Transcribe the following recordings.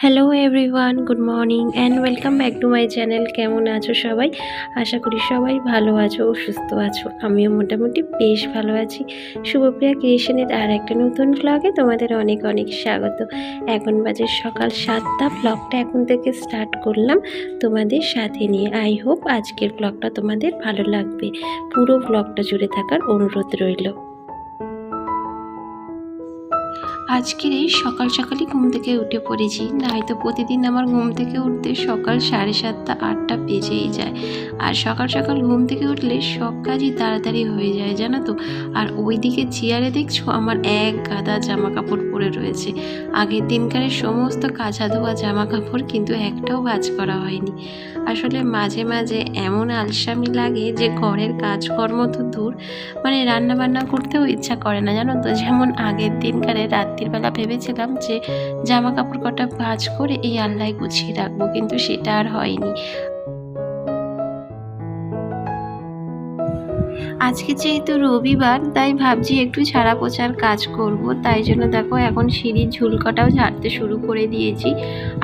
Hello everyone, good morning and welcome back to my channel. কেমন আছো সবাই? আশা করি সবাই ভালো আছো ও সুস্থ আছো। আমিও মোটামুটি বেশ ভালো আছি। শুভপ্রিয়া ক্রিয়েশনের আর একটা নতুন ব্লগে তোমাদের অনেক অনেক স্বাগত। এখন বাজে সকাল 7টা। ব্লগটা এখন থেকে স্টার্ট করলাম তোমাদের সাথে নিয়ে। আই হোপ আজকের ব্লগটা তোমাদের ভালো লাগবে। পুরো ব্লগটা জুড়ে থাকার অনুরোধ রইল। আজকের এই সকাল সকালই ঘুম থেকে উঠে পড়েছি। নয়তো প্রতিদিন আমার ঘুম থেকে উঠতে সকাল 7:30 8টা বেজেই যায়। আর সকাল সকাল ঘুম থেকে উঠলে সব কাজই তাড়াতাড়ি হয়ে যায়, জানো তো। আর ওইদিকে চেয়ারে দেখছো আমার এক গাদা জামা কাপড় পরে রয়েছে। আগের দিনকারের সমস্ত কাচা ধোয়া জামা কাপড় কিন্তু একটাও ভাঁজ করা হয়নি। আসলে মাঝে মাঝে এমন আলসামি লাগে যে ঘরের কাজকর্ম তো দূর, মানে রান্না বান্না করতেও ইচ্ছা করে না, জানো তো। যেমন আগের দিনকারে রাত্রিবেলা ভেবেছিলাম যে জামা কাপড় কটা ভাঁজ করে এই আলনায় গুছিয়ে রাখবো, কিন্তু সেটা আর হয়নি। আজকে যেহেতু রবিবার, তাই ভাবছি একটু ঝাড়া পোছার কাজ করব। তাই জন্য দেখো এখন সিঁড়ির ঝুলকাটাও ঝাড়তে শুরু করে দিয়েছি।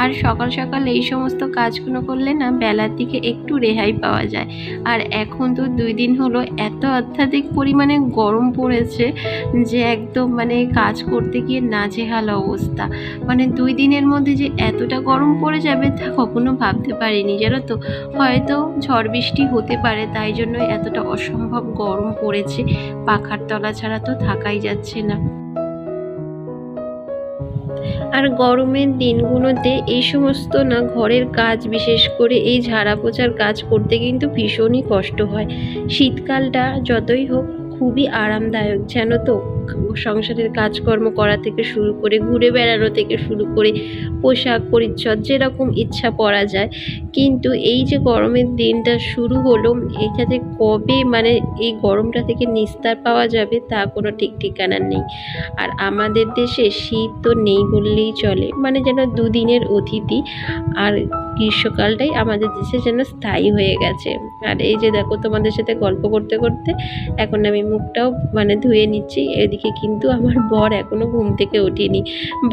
আর সকাল সকাল এই সমস্ত কাজগুলো করলে না বেলার দিকে একটু রেহাই পাওয়া যায়। আর এখন তো 2 দিন হলো এত অত্যাধিক পরিমাণে গরম পড়েছে যে একদম মানে কাজ করতে গিয়ে নাজেহাল অবস্থা। মানে 2 দিনের মধ্যে যে এতটা গরম পড়ে যাবে তা কখনো ভাবতে পারিনি, জানো তো। হয়তো ঝড় বৃষ্টি হতে পারে, তাই জন্য এতটা অসম্ভব গরম পড়েছে। পাখার তলা ছাড়া তো থাকাই যাচ্ছে না। আর গরমের দিনগুলোতে এই সমস্ত না ঘরের কাজ, বিশেষ করে এই ঝাড়া পোছার কাজ করতে কিন্তু ভীষণই কষ্ট হয়। শীতকালটা যতই হোক খুবই আরামদায়ক, জানো তো। সংসারের কাজকর্ম করা থেকে শুরু করে ঘুরে বেড়ানো থেকে শুরু করে পোশাক পরিচ্ছদ যেরকম ইচ্ছা পরা যায়। কিন্তু এই যে গরমের দিনটা শুরু হলো, এটাতে কবে মানে এই গরমটা থেকে নিস্তার পাওয়া যাবে তা কোনো ঠিক ঠিকানা নেই। আর আমাদের দেশে শীত তো নেই বললেই চলে, মানে যেন 2 দিনের অতিথি। আর গ্রীষ্মকালটাই আমাদের দেশে যেন স্থায়ী হয়ে গেছে। আর এই যে দেখো তোমাদের সাথে গল্প করতে করতে এখন আমি মুখটাও মানে ধুয়ে নিচ্ছি। এদিকে কিন্তু আমার বর এখনো ঘুম থেকে ওঠেনি।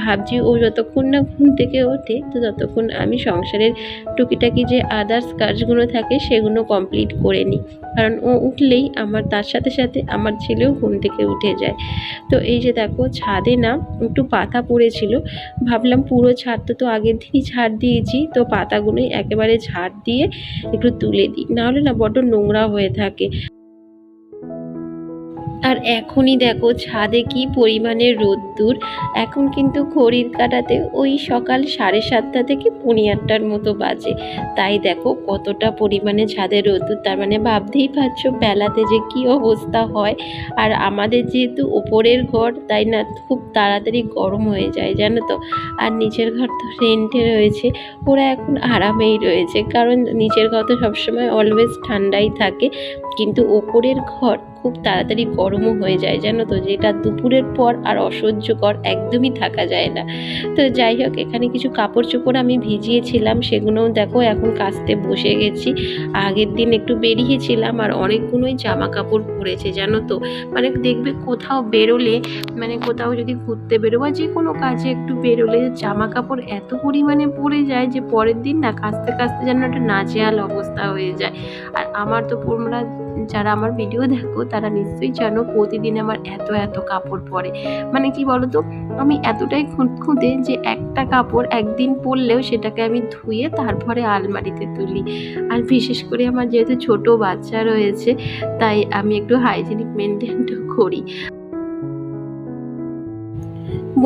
ভাবছি ও যতক্ষণ না ঘুম থেকে ওঠে তো ততক্ষণ আমি সংসারের টুকিটাকি যে আদার্স কাজগুলো থাকে সেগুলো কমপ্লিট করে নিই। কারণ ও উঠলেই আমার তার সাথে সাথে আমার ছেলেও ঘুম থেকে উঠে যায়। তো এই যে দেখো ছাদে না একটু পাতা পড়েছিল, ভাবলাম পুরো ছাদটা তো আগের দিনই ঝাড় দিয়েছি, তো পাতাগুলোই একেবারে ঝাড় দিয়ে একটু তুলে দিই, নাহলে না বড্ড নোংরা হয়ে থাকে। আর এখনই দেখো ছাদে কি পরিমাণে রোদ্দুর। এখন কিন্তু ঘড়ির কাঁটাতে ওই সকাল 7:30 থেকে 8:45 মতো বাজে। তাই দেখো কতটা পরিমাণে ছাদে রোদ্দুর, তার মানে ভাবতেই পারছো বেলাতে যে কি অবস্থা হয়। আর আমাদের যেহেতু ওপরের ঘর, তাই না খুব তাড়াতাড়ি গরম হয়ে যায়, জানো তো। আর নিচের ঘর তো রেন্টে রয়েছে, ওরা এখন আরামেই রয়েছে, কারণ নিচের ঘর তো সবসময় অলওয়েজ ঠান্ডাই থাকে। কিন্তু ওপরের ঘর খুব তাড়াতাড়ি গরমও হয়ে যায়, জানো তো, যেটা দুপুরের পর আর অসহ্যকর, একদমই থাকা যায় না। তো যাই হোক, এখানে কিছু কাপড় চোপড় আমি ভিজিয়েছিলাম, সেগুলোও দেখো এখন কাচতে বসে গেছি। আগের দিন একটু বেরিয়েছিলাম আর অনেকগুলোই জামা কাপড় পরেছে, জানো তো। মানে দেখবে কোথাও বেরোলে, মানে কোথাও যদি ঘুরতে বেরো বা যে কোনো কাজে একটু বেরোলে জামা কাপড় এত পরিমাণে পড়ে যায় যে পরের দিন না কাচতে কাচতে যেন একটা নাজেহাল অবস্থা হয়ে যায়। আর আমার তো তোমরা যারা আমার ভিডিও দেখো তারা নিশ্চয়ই জানো প্রতিদিন আমার এত এত কাপড় পরে। মানে কি বলতো, আমি এতটাই খুঁতখুঁতে যে একটা কাপড় একদিন পরলেও সেটাকে আমি ধুয়ে তারপরে আলমারিতে তুলি। আর বিশেষ করে আমার যেহেতু ছোট বাচ্চা রয়েছে, তাই আমি একটু হাইজিনিক মেনটেনও করি।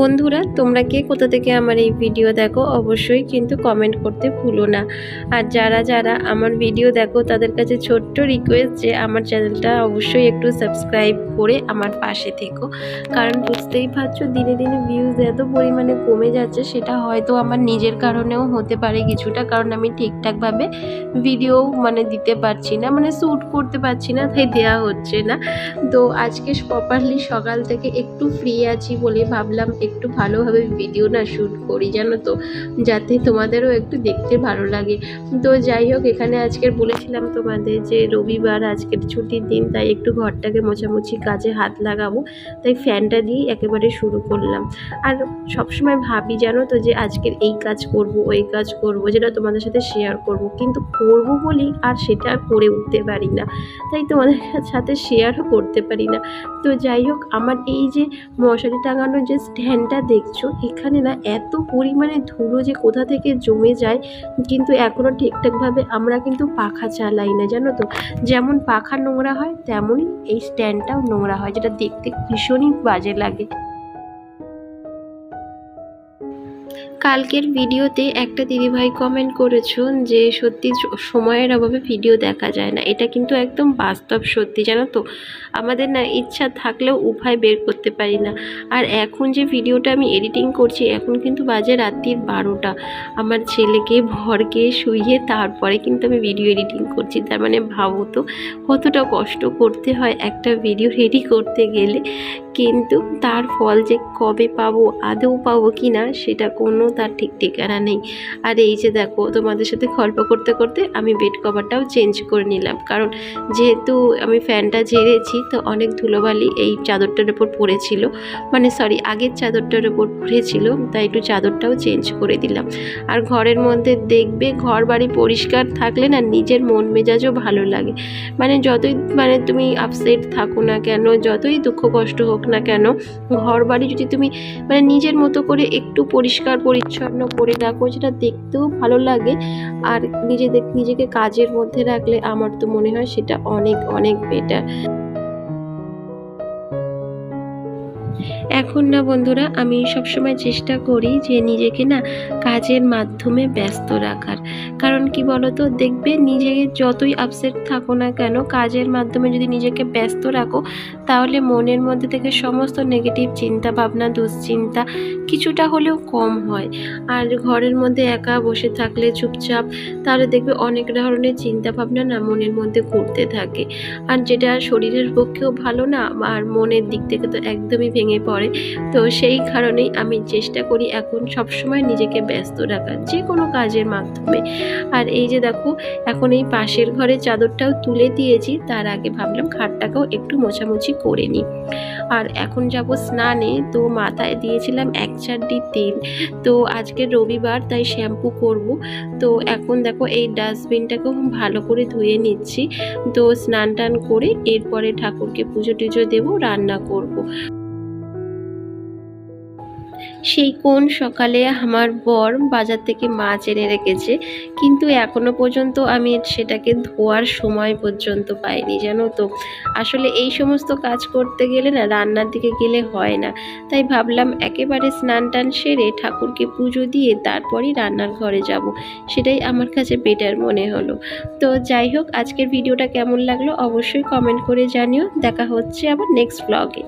বন্ধুরা, তোমরা কে কোথা থেকে আমার এই ভিডিও দেখো অবশ্যই কিন্তু কমেন্ট করতে ভুলো না। আর যারা যারা আমার ভিডিও দেখো তাদের কাছে ছোট্ট রিকোয়েস্ট যে আমার চ্যানেলটা অবশ্যই একটু সাবস্ক্রাইব করে আমার পাশে থেকো। কারণ বুঝতেই পারছো দিনে দিনে ভিউজ এত পরিমাণে কমে যাচ্ছে, সেটা হয়তো আমার নিজের কারণেও হতে পারে কিছুটা, কারণ আমি ঠিকঠাকভাবে ভিডিও মানে দিতে পারছি না, মানে শ্যুট করতে পারছি না, তাই দেওয়া হচ্ছে না। তো আজকে প্রপারলি সকাল থেকে একটু ফ্রি আছি বলে ভাবলাম একটু ভালোভাবে ভিডিও না শ্যুট করি জানো তো, যাতে তোমাদেরও একটু দেখতে ভালো লাগে। তো যাই হোক, এখানে আজকের বলেছিলাম তোমাদের যে রবিবার আজকের ছুটির দিন, তাই একটু ঘরটাকে মোছামুছি কাজে হাত লাগাবো, তাই ফ্যানটা দিয়েই একেবারে শুরু করলাম। আর সবসময় ভাবি জানো তো যে আজকের এই কাজ করব, ওই কাজ করব, যেটা তোমাদের সাথে শেয়ার করব, কিন্তু করব বলি আর সেটা আর করে উঠতে পারি না, তাই তোমাদের সাথে শেয়ারও করতে পারি না। তো যাই হোক, আমার এই যে মশারি টাঙানোর যে স্ট্যান্ডটা দেখছো, এখানে না এত পরিমাণে ধুলো যে কোথা থেকে জমে যায়, কিন্তু এখনও ঠিকঠাকভাবে আমরা কিন্তু পাখা চালাই না জানো তো। যেমন পাখা নোংরা হয় তেমনই এই স্ট্যান্ডটাও নোংরা হয়, যেটা দেখতে ভীষণই বাজে লাগে। কালকের ভিডিওতে একটা দিদিভাই কমেন্ট করেছো যে সত্যি সময়ের অভাবে ভিডিও দেখা যায় না, এটা কিন্তু একদম বাস্তব সত্যি জানো তো। আমাদের না ইচ্ছা থাকলেও উপায় বের করতে পারি না। আর এখন যে ভিডিওটা আমি এডিটিং করছি, এখন কিন্তু বাজে রাত্রির 12টা। আমার ছেলেকে ভরকে শুইয়ে তারপরে কিন্তু আমি ভিডিও এডিটিং করছি। তার মানে ভাবো তো কতটা কষ্ট করতে হয় একটা ভিডিও রেডি করতে গেলে, কিন্তু তার ফল যে কবে পাবো, আদৌ পাবো কি না, সেটা কোনো তার ঠিক ঠিকানা নেই। আর এই যে দেখো, তোমাদের সাথে গল্প করতে করতে আমি বেড কভারটাও চেঞ্জ করে নিলাম, কারণ যেহেতু আমি ফ্যানটা ঝেড়েছি তো অনেক ধুলোবালি এই চাদরটার উপর পড়েছিল, মানে সরি আগের চাদরটার উপর পড়েছিল, তাই একটু চাদরটাও চেঞ্জ করে দিলাম। আর ঘরের মধ্যে দেখবে ঘর বাড়ি পরিষ্কার থাকলে না নিজের মন মেজাজও ভালো লাগে। মানে যতই মানে তুমি আপসেট থাকো না কেন, যতই দুঃখ কষ্ট হোক না কেন, ঘর বাড়ি যদি তুমি মানে নিজের মতো করে একটু পরিষ্কার পরিচ্ছন্ন করে রাখো, যেটা দেখতেও ভালো লাগে, আর নিজেকে কাজের মধ্যে রাখলে আমার তো মনে হয় সেটা অনেক অনেক বেটার। এখন না বন্ধুরা, আমি সবসময় চেষ্টা করি যে নিজেকে না কাজের মাধ্যমে ব্যস্ত রাখার। কারণ কি বলতো, দেখবে নিজেকে যতই আপসেট থাকো না কেন, কাজের মাধ্যমে যদি নিজেকে ব্যস্ত রাখো, তাহলে মনের মধ্যে থেকে সমস্ত নেগেটিভ চিন্তা ভাবনা, দুশ্চিন্তা কিছুটা হলেও কম হয়। আর ঘরের মধ্যে একা বসে থাকলে চুপচাপ, তাহলে দেখবে অনেক ধরনের চিন্তা ভাবনা না মনের মধ্যে ঘুরতে থাকে, আর যেটা শরীরের পক্ষেও ভালো না, আর মনের দিক থেকে তো একদমই ভেঙে পড়ে। তো সেই কারণেই আমি চেষ্টা করি এখন সবসময় নিজেকে ব্যস্ত রাখার, যে কোনো কাজের মাধ্যমে। আর এই যে দেখো, এখন এই পাশের ঘরে চাদরটাও তুলে দিয়েছি, তার আগে ভাবলাম খাটটাকেও একটু মোছামুছি করে নিই। আর এখন যাব স্নানে, তো মাথায় দিয়েছিলাম 1 চাড্ডি তেল। তো আজকে রবিবার, তাই শ্যাম্পু করব। তো এখন দেখো এই ডাস্টবিনটাকেও ভালো করে ধুয়ে নিচ্ছি। তো স্নান টান করে এরপরে ঠাকুরকে পুজো টুজো দেবো, রান্না করব। সেই কোন সকালে আমার বর বাজার থেকে মাছ এনে রেখেছে, কিন্তু এখনো পর্যন্ত আমি সেটাকে ধোয়ার সময় পর্যন্ত পাইনি জানো তো। আসলে এই সমস্ত কাজ করতে গেলে না রান্নার দিকে গেলে হয় না, তাই ভাবলাম একেবারে স্নান টান সেরে ঠাকুরকে পুজো দিয়ে তারপরই রান্নার ঘরে যাব, সেটাই আমার কাছে বেটার মনে হলো। তো যাই হোক, আজকের ভিডিওটা কেমন লাগলো অবশ্যই কমেন্ট করে জানিও। দেখা হচ্ছে আবার নেক্সট ব্লগে।